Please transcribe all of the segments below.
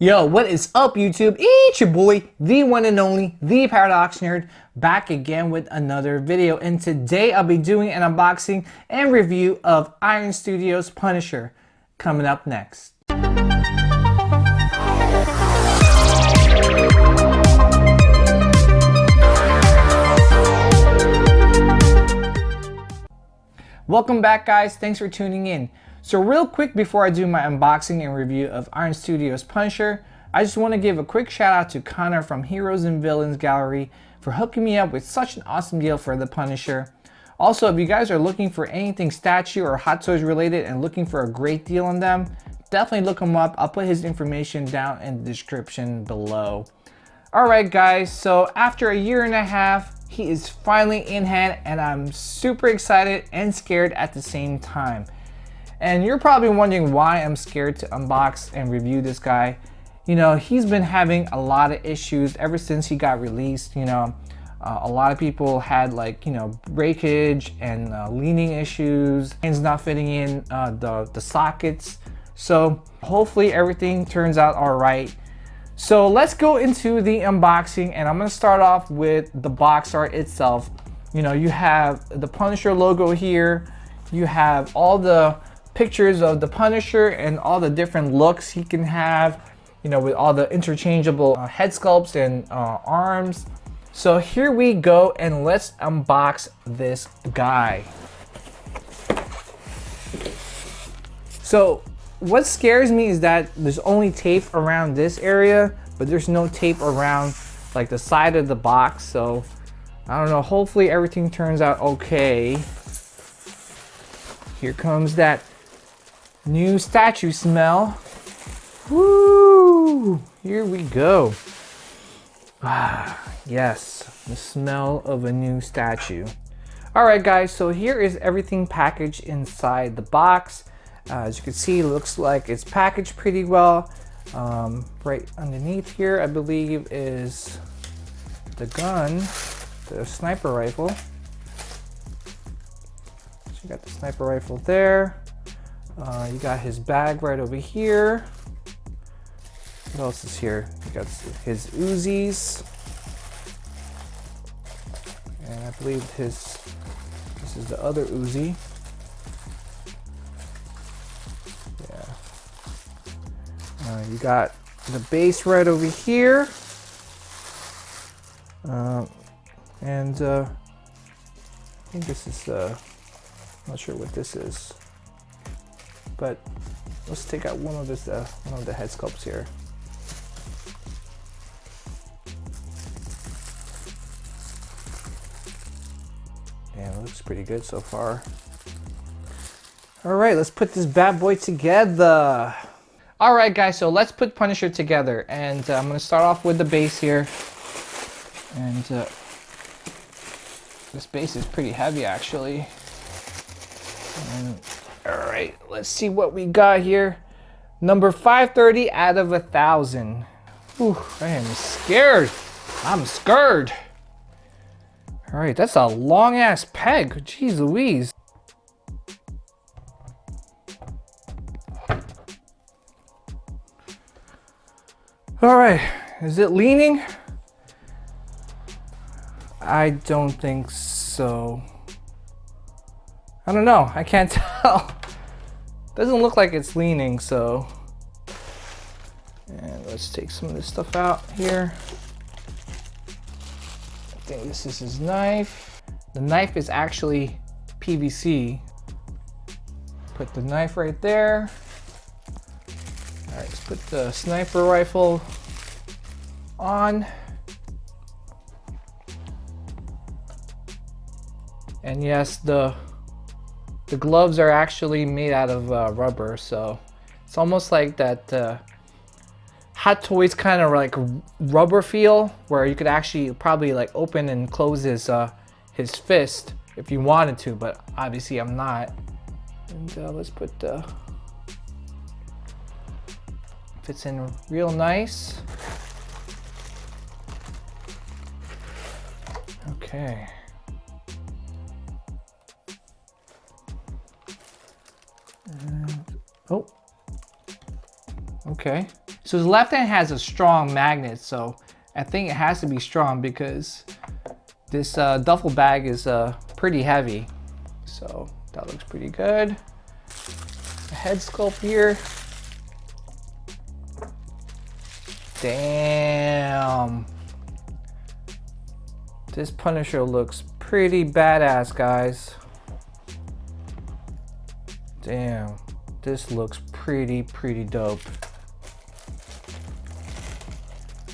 Yo, what is up YouTube? It's your boy, the one and only, the Paradox Nerd, back again with another video. And today I'll be doing an unboxing and review of Iron Studios' Punisher, coming up next. Welcome back guys, thanks for tuning in. So real quick before I do my unboxing and review of Iron Studios' Punisher, I just want to give a quick shout out to Connor from Heroes and Villains Gallery for hooking me up with such an awesome deal for the Punisher. Also, if you guys are looking for anything statue or hot toys related and looking for a great deal on them, definitely look him up. I'll put his information down in the description below. Alright guys, so after a year and a half, he is finally in hand and I'm super excited and scared at the same time. And you're probably wondering why I'm scared to unbox and review this guy. You know, he's been having a lot of issues ever since he got released. You know, a lot of people had breakage and leaning issues, hands not fitting in the sockets. So hopefully everything turns out all right. So let's go into the unboxing, and I'm gonna start off with the box art itself. You know, you have the Punisher logo here. You have all the pictures of the Punisher and all the different looks he can have, you know, with all the interchangeable head sculpts and arms. So here we go, and let's unbox this guy. So what scares me is that there's only tape around this area, but there's no tape around like the side of the box. So I don't know, hopefully everything turns out okay. Here comes that new statue smell. Woo! Here we go. Ah, yes, the smell of a new statue. All right, guys, so here is everything packaged inside the box. As you can see, it looks like it's packaged pretty well. Right underneath here, I believe, is the gun, the sniper rifle. So you got the sniper rifle there. You got his bag right over here. What else is here? You got his Uzis. And I believe this is the other Uzi. You got the base right over here. I think this is, not sure what this is. But let's take out one of the head sculpts here. Yeah, it looks pretty good so far. All right, let's put this bad boy together. All right, guys, so let's put Punisher together, and I'm gonna start off with the base here. And this base is pretty heavy, actually. All right, let's see what we got here. Number 530 out of 1,000. Ooh, I am scared. I'm scared. All right, that's a long ass peg. Jeez Louise. All right, is it leaning? I don't think so. I don't know, I can't tell. Doesn't look like it's leaning, so. And let's take some of this stuff out here. I think this is his knife. The knife is actually PVC. Put the knife right there. All right, let's put the sniper rifle on. And yes, the gloves are actually made out of rubber, so it's almost like that Hot Toys kind of like rubber feel, where you could actually probably like open and close his fist if you wanted to, but obviously I'm not. And let's put the fits in real nice. Okay. And, oh, Okay. So his left hand has a strong magnet, so I think it has to be strong because this duffel bag is pretty heavy. So that looks pretty good. The head sculpt here. Damn. This Punisher looks pretty badass, guys. Damn. This looks pretty dope.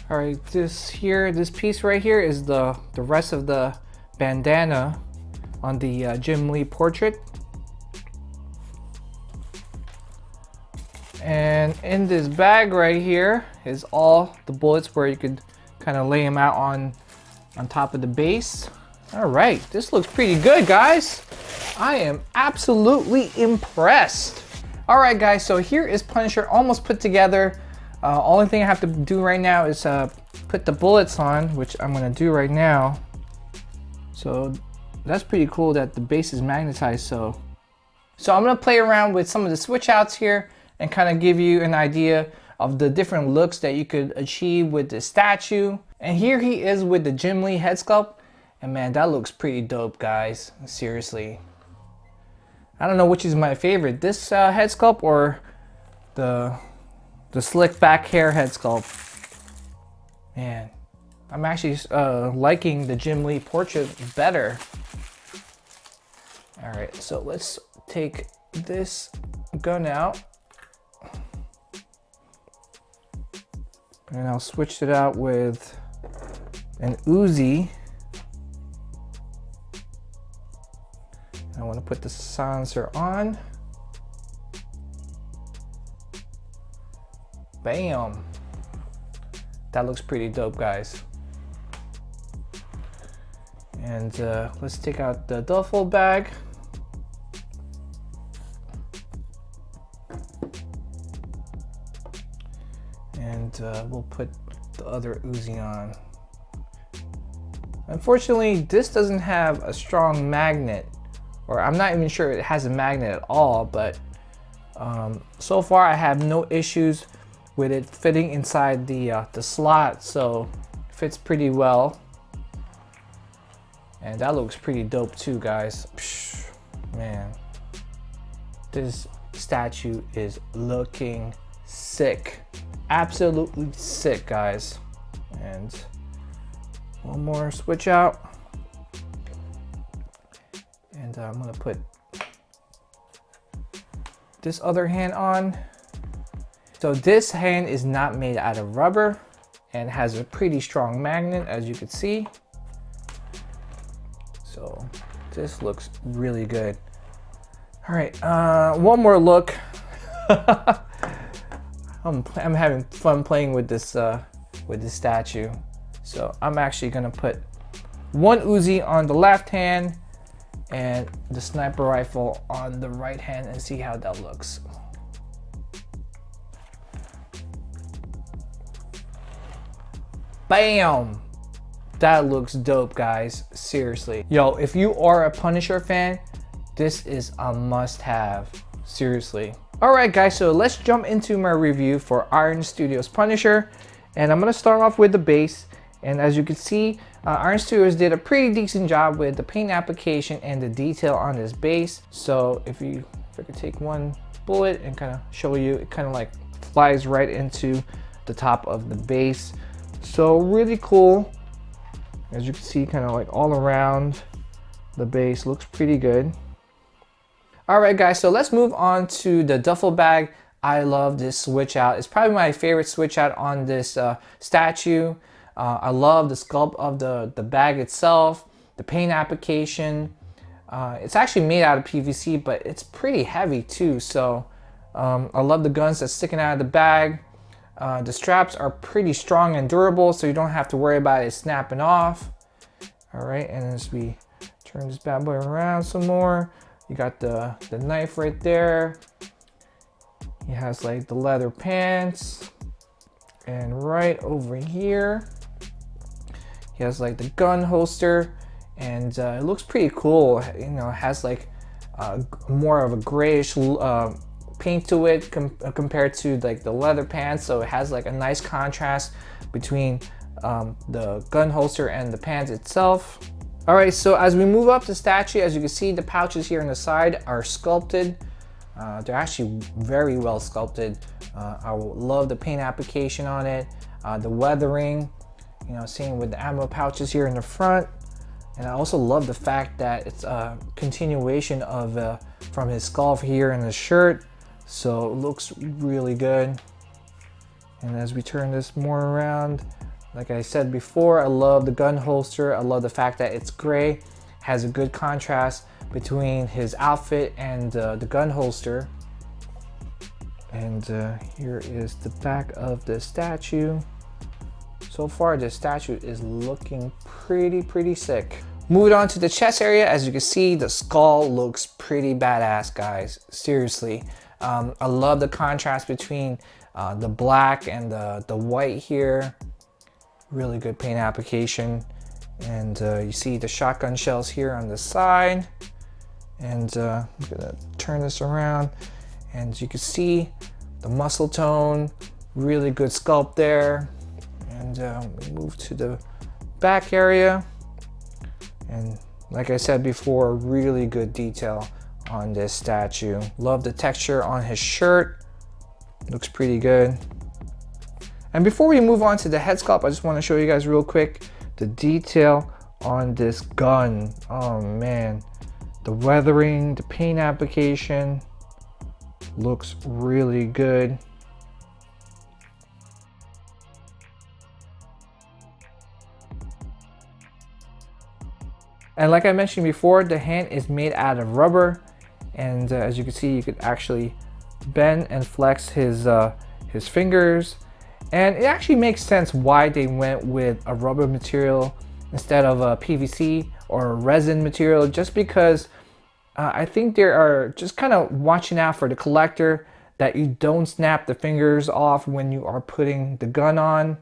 All right, this piece right here is the rest of the bandana on the Jim Lee portrait. And in this bag right here is all the bullets where you could kind of lay them out on top of the base. All right, this looks pretty good, guys. I am absolutely impressed. All right, guys, so here is Punisher almost put together. Only thing I have to do right now is put the bullets on, which I'm gonna do right now. So that's pretty cool that the base is magnetized. So I'm gonna play around with some of the switch outs here and kind of give you an idea of the different looks that you could achieve with the statue. And here he is with the Jim Lee head sculpt. And man, that looks pretty dope, guys. Seriously. I don't know which is my favorite, this head sculpt or the slick back hair head sculpt. Man, I'm actually liking the Jim Lee portrait better. All right, so let's take this gun out. And I'll switch it out with an Uzi. I want to put the silencer on. Bam. That looks pretty dope, guys. And let's take out the duffel bag. And we'll put the other Uzi on. Unfortunately, this doesn't have a strong magnet, or I'm not even sure it has a magnet at all, but so far I have no issues with it fitting inside the slot, so it fits pretty well. And that looks pretty dope too, guys. Psh, man, this statue is looking sick. Absolutely sick, guys. And one more switch out. And I'm gonna put this other hand on. So this hand is not made out of rubber and has a pretty strong magnet, as you can see. So this looks really good. All right, one more look. I'm having fun playing with this statue. So I'm actually gonna put one Uzi on the left hand and the sniper rifle on the right hand and see how that looks. Bam! That looks dope, guys. Seriously. Yo, if you are a Punisher fan, this is a must-have. Seriously. Alright, guys, so let's jump into my review for Iron Studios Punisher. And I'm going to start off with the base. And as you can see, Iron Studios did a pretty decent job with the paint application and the detail on this base. So if I could take one bullet and kind of show you, it kind of like flies right into the top of the base. So really cool. As you can see, kind of like all around the base looks pretty good. All right, guys, so let's move on to the duffel bag. I love this switch out. It's probably my favorite switch out on this statue. I love the sculpt of the bag itself, the paint application. It's actually made out of PVC, but it's pretty heavy too. So I love the guns that's sticking out of the bag. The straps are pretty strong and durable, so you don't have to worry about it snapping off. All right, and as we turn this bad boy around some more, you got the knife right there. He has like the leather pants, and right over here, he has like the gun holster, and it looks pretty cool. You know, it has like more of a grayish paint to it compared to like the leather pants, so it has like a nice contrast between the gun holster and the pants itself. All right, so as we move up the statue, as you can see, the pouches here on the side are sculpted. They're actually very well sculpted. I love the paint application on it, the weathering, you know, same with the ammo pouches here in the front. And I also love the fact that it's a continuation of from his skull here in the shirt, so it looks really good. And as we turn this more around, like I said before, I love the gun holster. I love the fact that it's gray, has a good contrast between his outfit and the gun holster. And here is the back of the statue. So far, the statue is looking pretty sick. Moving on to the chest area, as you can see, the skull looks pretty badass, guys. Seriously, I love the contrast between the black and the white here. Really good paint application. And you see the shotgun shells here on the side. And I'm gonna turn this around, and as you can see, the muscle tone, really good sculpt there. And we move to the back area, and like I said before, really good detail on this statue. Love the texture on his shirt, looks pretty good. And before we move on to the head sculpt, I just want to show you guys real quick the detail on this gun. Oh man, the weathering, the paint application looks really good. And like I mentioned before, the hand is made out of rubber, and as you can see, you could actually bend and flex his fingers. And it actually makes sense why they went with a rubber material instead of a PVC or a resin material, just because I think they are just kind of watching out for the collector that you don't snap the fingers off when you are putting the gun on.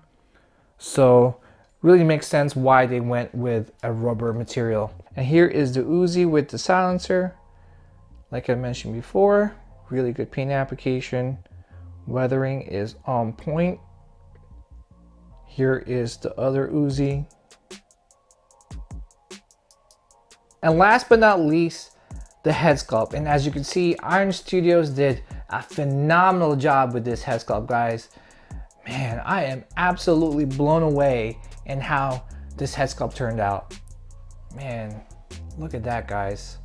So really makes sense why they went with a rubber material. And here is the Uzi with the silencer. Like I mentioned before, really good paint application. Weathering is on point. Here is the other Uzi. And last but not least, the head sculpt. And as you can see, Iron Studios did a phenomenal job with this head sculpt, guys. Man, I am absolutely blown away in how this head sculpt turned out. Man, look at that, guys.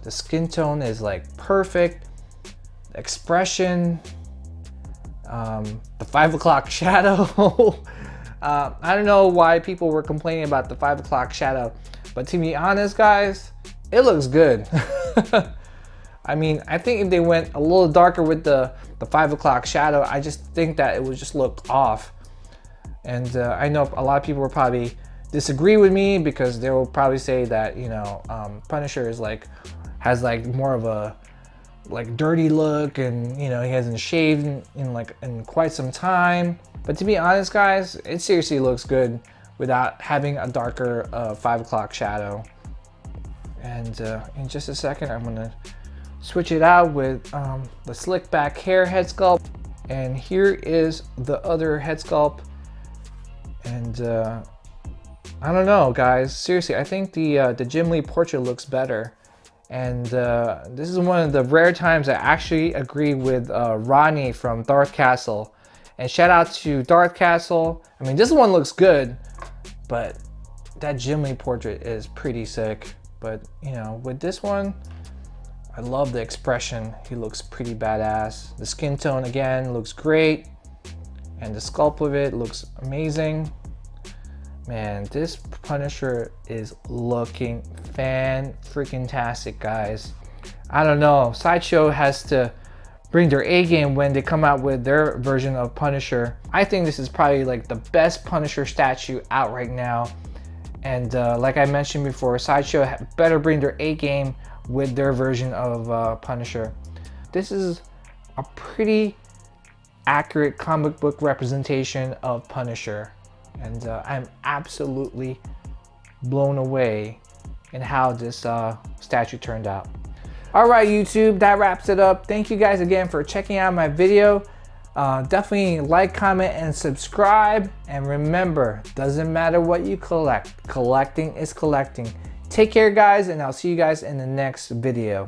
The skin tone is like perfect. The expression, the 5 o'clock shadow. I don't know why people were complaining about the 5 o'clock shadow, but to be honest, guys, it looks good. I mean, I think if they went a little darker with the 5 o'clock shadow, I just think that it would just look off. And I know a lot of people will probably disagree with me, because they will probably say that, you know, Punisher is like, has like more of a like dirty look, and you know, he hasn't shaved in quite some time. But to be honest, guys, it seriously looks good without having a darker 5 o'clock shadow. And in just a second, I'm gonna switch it out with the slick back hair head sculpt. And here is the other head sculpt. And I don't know, guys, seriously, I think the Jim Lee portrait looks better. And this is one of the rare times I actually agree with Ronnie from Darth Castle. And shout out to Darth Castle. I mean, this one looks good, but that Jim Lee portrait is pretty sick. But you know, with this one, I love the expression. He looks pretty badass. The skin tone again looks great, and the sculpt of it looks amazing. Man, this Punisher is looking fan-freaking-tastic, guys. I don't know, Sideshow has to bring their A game when they come out with their version of Punisher. I think this is probably like the best Punisher statue out right now. And like I mentioned before, Sideshow better bring their A game with their version of Punisher. This is a pretty accurate comic book representation of Punisher. And I'm absolutely blown away in how this statue turned out. All right, YouTube, that wraps it up. Thank you guys again for checking out my video. Definitely like, comment, and subscribe. And remember, doesn't matter what you collect. Collecting is collecting. Take care, guys, and I'll see you guys in the next video.